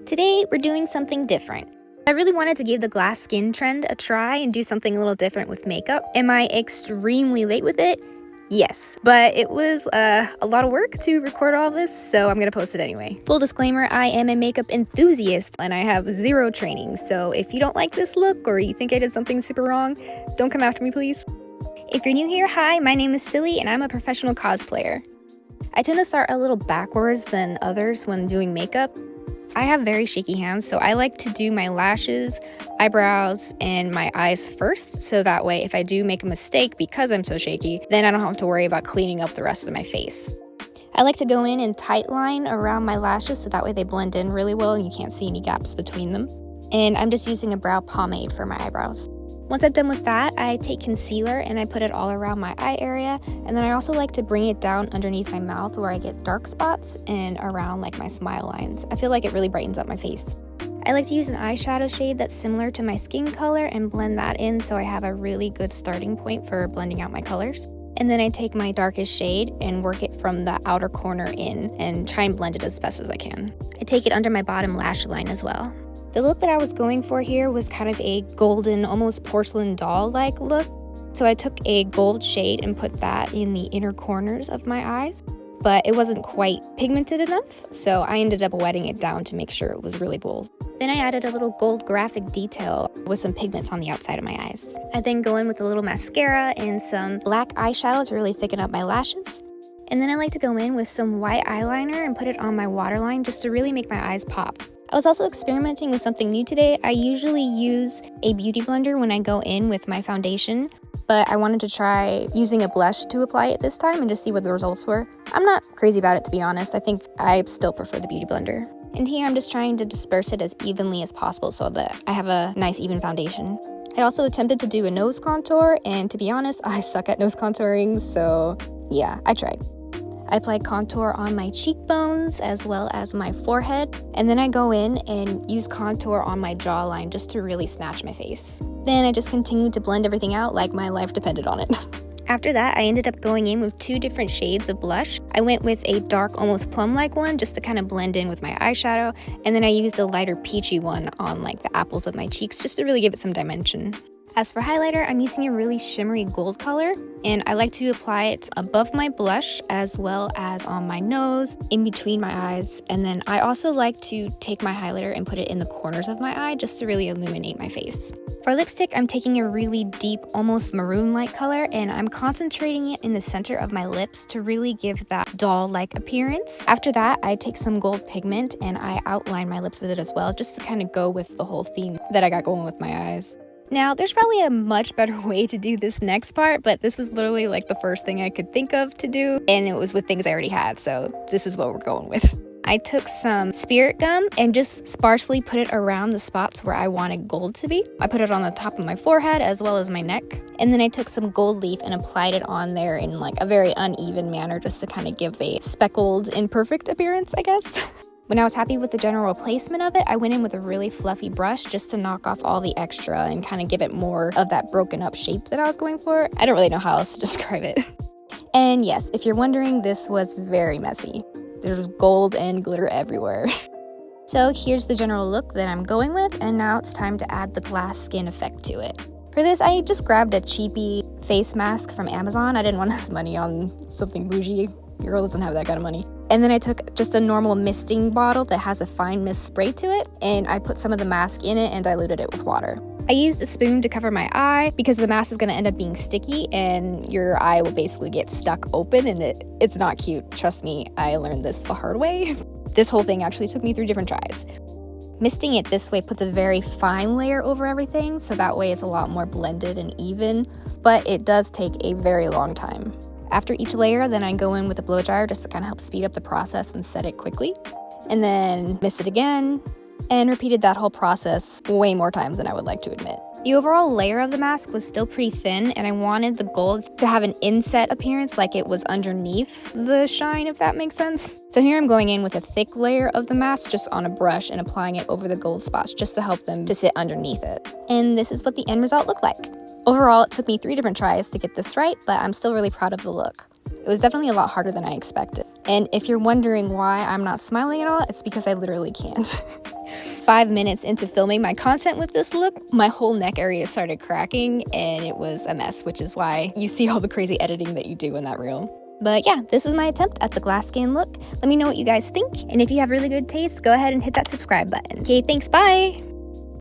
Today, we're doing something different. I really wanted to give the glass skin trend a try and do something a little different with makeup. Am I extremely late with it? Yes, but it was a lot of work to record all this, so I'm gonna post it anyway. Full disclaimer, I am a makeup enthusiast and I have zero training, so if you don't like this look or you think I did something super wrong, don't come after me, please. If you're new here, hi, my name is Silly and I'm a professional cosplayer. I tend to start a little backwards than others when doing makeup. I have very shaky hands, so I like to do my lashes, eyebrows, and my eyes first, so that way if I do make a mistake because I'm so shaky, then I don't have to worry about cleaning up the rest of my face. I like to go in and tight line around my lashes so that way they blend in really well and you can't see any gaps between them. And I'm just using a brow pomade for my eyebrows. Once I'm done with that, I take concealer and I put it all around my eye area, and then I also like to bring it down underneath my mouth where I get dark spots and around like my smile lines. I feel like it really brightens up my face. I like to use an eyeshadow shade that's similar to my skin color and blend that in so I have a really good starting point for blending out my colors. And then I take my darkest shade and work it from the outer corner in and try and blend it as best as I can. I take it under my bottom lash line as well. The look that I was going for here was kind of a golden, almost porcelain doll-like look. So I took a gold shade and put that in the inner corners of my eyes, but it wasn't quite pigmented enough, so I ended up wetting it down to make sure it was really bold. Then I added a little gold graphic detail with some pigments on the outside of my eyes. I then go in with a little mascara and some black eyeshadow to really thicken up my lashes. And then I like to go in with some white eyeliner and put it on my waterline just to really make my eyes pop. I was also experimenting with something new today. I usually use a beauty blender when I go in with my foundation, but I wanted to try using a blush to apply it this time and just see what the results were. I'm not crazy about it, to be honest. I think I still prefer the beauty blender. And here I'm just trying to disperse it as evenly as possible so that I have a nice even foundation. I also attempted to do a nose contour, and to be honest, I suck at nose contouring, so yeah, I tried. I applied contour on my cheekbones as well as my forehead, and then I go in and use contour on my jawline just to really snatch my face. Then I just continued to blend everything out like my life depended on it. After that, I ended up going in with 2 different shades of blush. I went with a dark, almost plum-like one just to kind of blend in with my eyeshadow, and then I used a lighter peachy one on like the apples of my cheeks just to really give it some dimension. As for highlighter, I'm using a really shimmery gold color, and I like to apply it above my blush as well as on my nose, in between my eyes, and then I also like to take my highlighter and put it in the corners of my eye just to really illuminate my face. For lipstick, I'm taking a really deep, almost maroon-like color, and I'm concentrating it in the center of my lips to really give that doll-like appearance. After that, I take some gold pigment and I outline my lips with it as well, just to kind of go with the whole theme that I got going with my eyes. Now, there's probably a much better way to do this next part, but this was literally like the first thing I could think of to do, and it was with things I already had, so this is what we're going with. I took some spirit gum and just sparsely put it around the spots where I wanted gold to be. I put it on the top of my forehead as well as my neck, and then I took some gold leaf and applied it on there in like a very uneven manner just to kind of give a speckled, imperfect appearance, I guess. When I was happy with the general placement of it, I went in with a really fluffy brush just to knock off all the extra and kind of give it more of that broken up shape that I was going for. I don't really know how else to describe it. And yes, if you're wondering, this was very messy. There's gold and glitter everywhere. So here's the general look that I'm going with, and now it's time to add the glass skin effect to it. For this, I just grabbed a cheapy face mask from Amazon. I didn't want to spend money on something bougie. Your girl doesn't have that kind of money. And then I took just a normal misting bottle that has a fine mist spray to it, and I put some of the mask in it and diluted it with water. I used a spoon to cover my eye because the mask is going to end up being sticky and your eye will basically get stuck open, and it's not cute. Trust me, I learned this the hard way. This whole thing actually took me 3 different tries. Misting it this way puts a very fine layer over everything, so that way it's a lot more blended and even, but it does take a very long time. After each layer, then I go in with a blow dryer just to kind of help speed up the process and set it quickly. And then mist it again, and repeated that whole process way more times than I would like to admit. The overall layer of the mask was still pretty thin, and I wanted the gold to have an inset appearance like it was underneath the shine, if that makes sense. So here I'm going in with a thick layer of the mask just on a brush and applying it over the gold spots just to help them to sit underneath it. And this is what the end result looked like. Overall, it took me 3 different tries to get this right, but I'm still really proud of the look. It was definitely a lot harder than I expected. And if you're wondering why I'm not smiling at all, it's because I literally can't. 5 minutes into filming my content with this look, my whole neck area started cracking and it was a mess, which is why you see all the crazy editing that you do in that reel. But yeah, this was my attempt at the glass skin look. Let me know what you guys think, and if you have really good taste, go ahead and hit that subscribe button. Okay, thanks, bye!